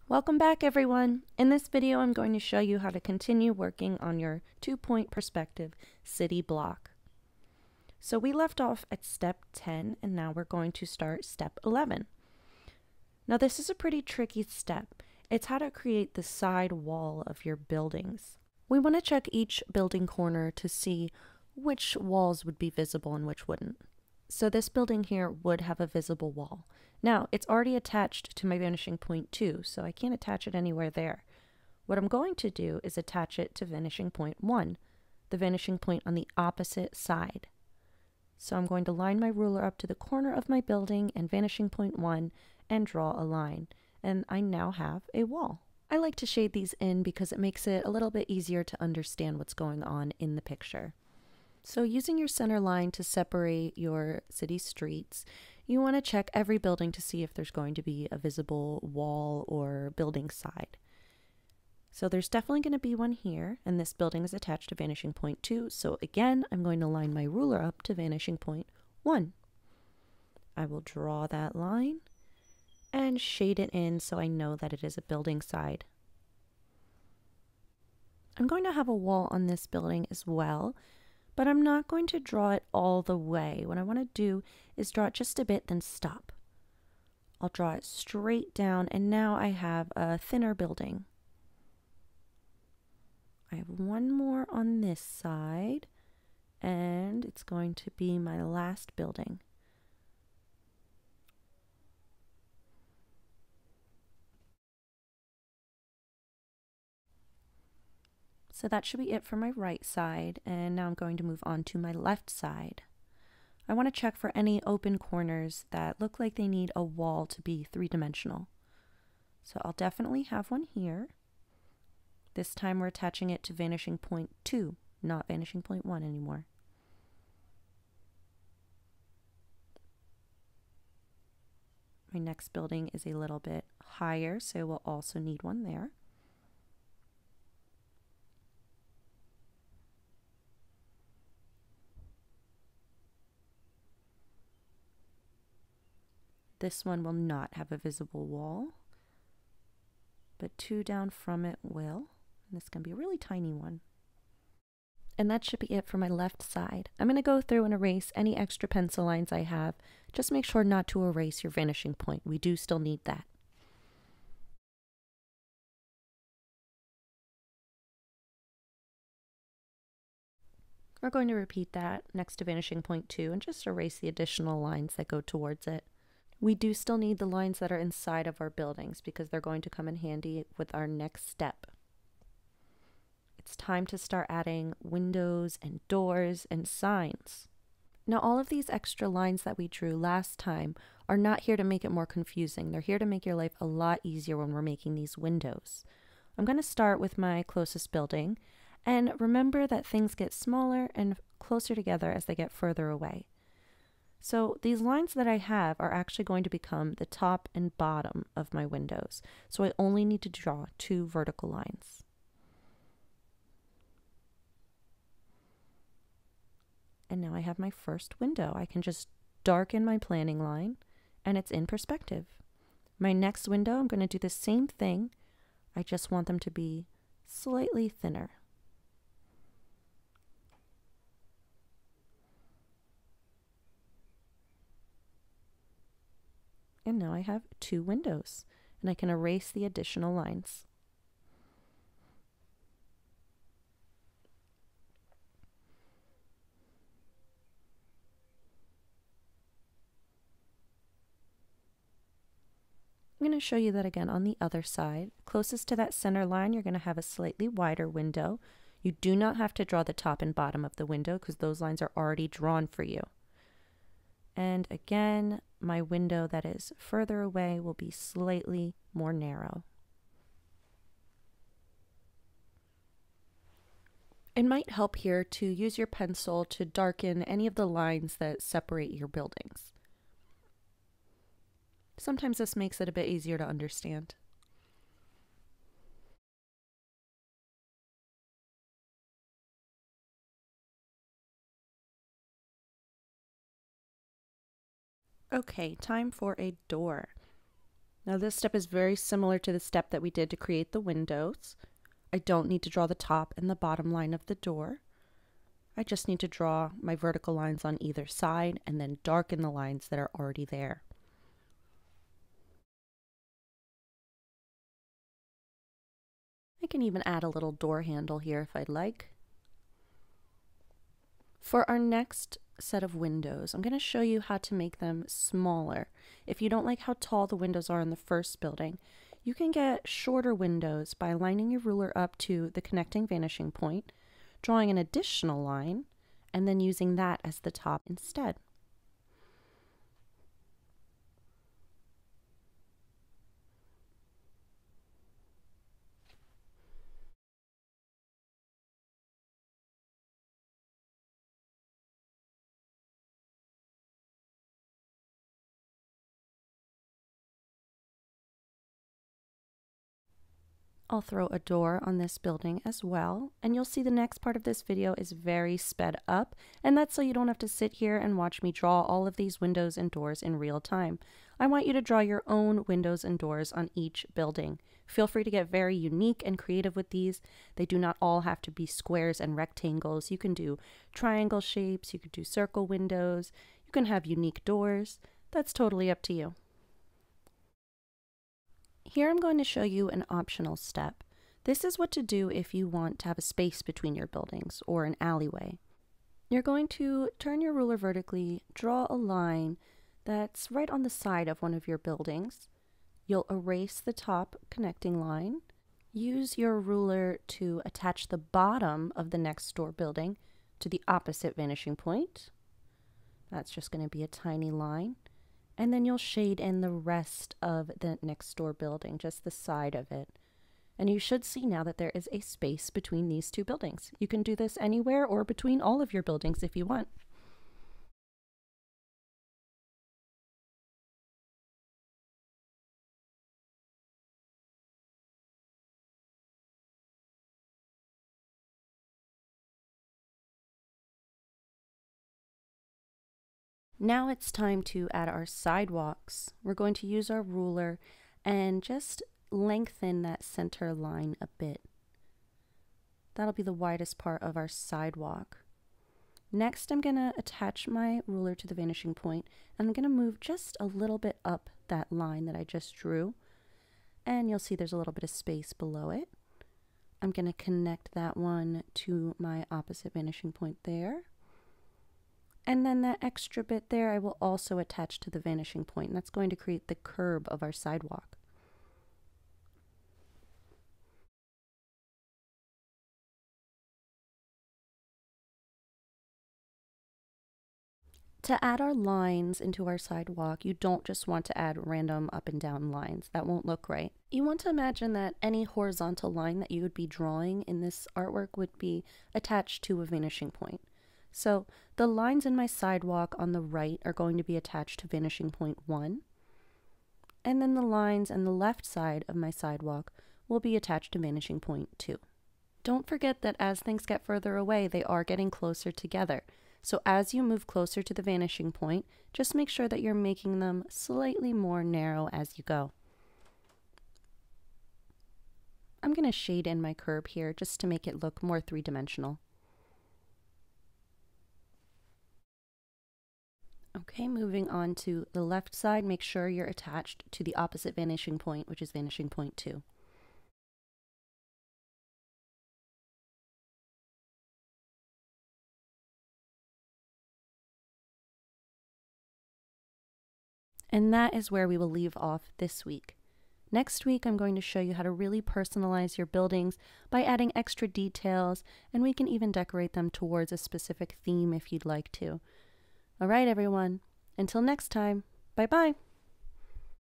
Welcome back, everyone. In this video, I'm going to show you how to continue working on your 2-point perspective city block. So we left off at step 10, and now we're going to start step 11. Now this is a pretty tricky step. It's how to create the side wall of your buildings. We want to check each building corner to see which walls would be visible and which wouldn't. So this building here would have a visible wall. Now, it's already attached to my vanishing point 2, so I can't attach it anywhere there. What I'm going to do is attach it to vanishing point 1, the vanishing point on the opposite side. So I'm going to line my ruler up to the corner of my building and vanishing point 1 and draw a line. And I now have a wall. I like to shade these in because it makes it a little bit easier to understand what's going on in the picture. So using your center line to separate your city streets, you want to check every building to see if there's going to be a visible wall or building side. So there's definitely going to be one here, and this building is attached to vanishing point 2. So again, I'm going to line my ruler up to vanishing point 1. I will draw that line and shade it in so I know that it is a building side. I'm going to have a wall on this building as well, but I'm not going to draw it all the way. What I want to do is draw it just a bit, then stop. I'll draw it straight down, and now I have a thinner building. I have one more on this side, and it's going to be my last building. So that should be it for my right side, and now I'm going to move on to my left side. I want to check for any open corners that look like they need a wall to be three-dimensional. So I'll definitely have one here. This time we're attaching it to vanishing point 2, not vanishing point 1 anymore. My next building is a little bit higher, so we'll also need one there. This one will not have a visible wall, but 2 down from it will. And this is going to be a really tiny one. And that should be it for my left side. I'm going to go through and erase any extra pencil lines I have. Just make sure not to erase your vanishing point. We do still need that. We're going to repeat that next to vanishing point 2 and just erase the additional lines that go towards it. We do still need the lines that are inside of our buildings because they're going to come in handy with our next step. It's time to start adding windows and doors and signs. Now all of these extra lines that we drew last time are not here to make it more confusing. They're here to make your life a lot easier when we're making these windows. I'm going to start with my closest building, and remember that things get smaller and closer together as they get further away. So these lines that I have are actually going to become the top and bottom of my windows. So I only need to draw 2 vertical lines. And now I have my first window. I can just darken my planning line and it's in perspective. My next window, I'm going to do the same thing. I just want them to be slightly thinner. And now I have 2 windows, and I can erase the additional lines. I'm going to show you that again on the other side. Closest to that center line, you're going to have a slightly wider window. You do not have to draw the top and bottom of the window because those lines are already drawn for you. And again, my window that is further away will be slightly more narrow. It might help here to use your pencil to darken any of the lines that separate your buildings. Sometimes this makes it a bit easier to understand. Okay, time for a door. Now this step is very similar to the step that we did to create the windows. I don't need to draw the top and the bottom line of the door. I just need to draw my vertical lines on either side and then darken the lines that are already there. I can even add a little door handle here if I'd like. For our next set of windows, I'm going to show you how to make them smaller. If you don't like how tall the windows are in the first building, you can get shorter windows by lining your ruler up to the connecting vanishing point, drawing an additional line, and then using that as the top instead. I'll throw a door on this building as well, and you'll see the next part of this video is very sped up, and that's so you don't have to sit here and watch me draw all of these windows and doors in real time. I want you to draw your own windows and doors on each building. Feel free to get very unique and creative with these. They do not all have to be squares and rectangles. You can do triangle shapes, you could do circle windows, you can have unique doors. That's totally up to you. Here I'm going to show you an optional step. This is what to do if you want to have a space between your buildings or an alleyway. You're going to turn your ruler vertically, draw a line that's right on the side of one of your buildings. You'll erase the top connecting line. Use your ruler to attach the bottom of the next door building to the opposite vanishing point. That's just going to be a tiny line. And then you'll shade in the rest of the next door building, just the side of it. And you should see now that there is a space between these two buildings. You can do this anywhere or between all of your buildings if you want. Now it's time to add our sidewalks. We're going to use our ruler and just lengthen that center line a bit. That'll be the widest part of our sidewalk. Next, I'm going to attach my ruler to the vanishing point, and I'm going to move just a little bit up that line that I just drew. And you'll see there's a little bit of space below it. I'm going to connect that one to my opposite vanishing point there. And then that extra bit there I will also attach to the vanishing point, and that's going to create the curb of our sidewalk. To add our lines into our sidewalk, you don't just want to add random up and down lines. That won't look right. You want to imagine that any horizontal line that you would be drawing in this artwork would be attached to a vanishing point. So the lines in my sidewalk on the right are going to be attached to vanishing point 1. And then the lines on the left side of my sidewalk will be attached to vanishing point 2. Don't forget that as things get further away, they are getting closer together. So as you move closer to the vanishing point, just make sure that you're making them slightly more narrow as you go. I'm going to shade in my curb here just to make it look more three-dimensional. Okay, moving on to the left side, make sure you're attached to the opposite vanishing point, which is vanishing point 2. And that is where we will leave off this week. Next week, I'm going to show you how to really personalize your buildings by adding extra details, and we can even decorate them towards a specific theme if you'd like to. All right, everyone. Until next time, bye-bye.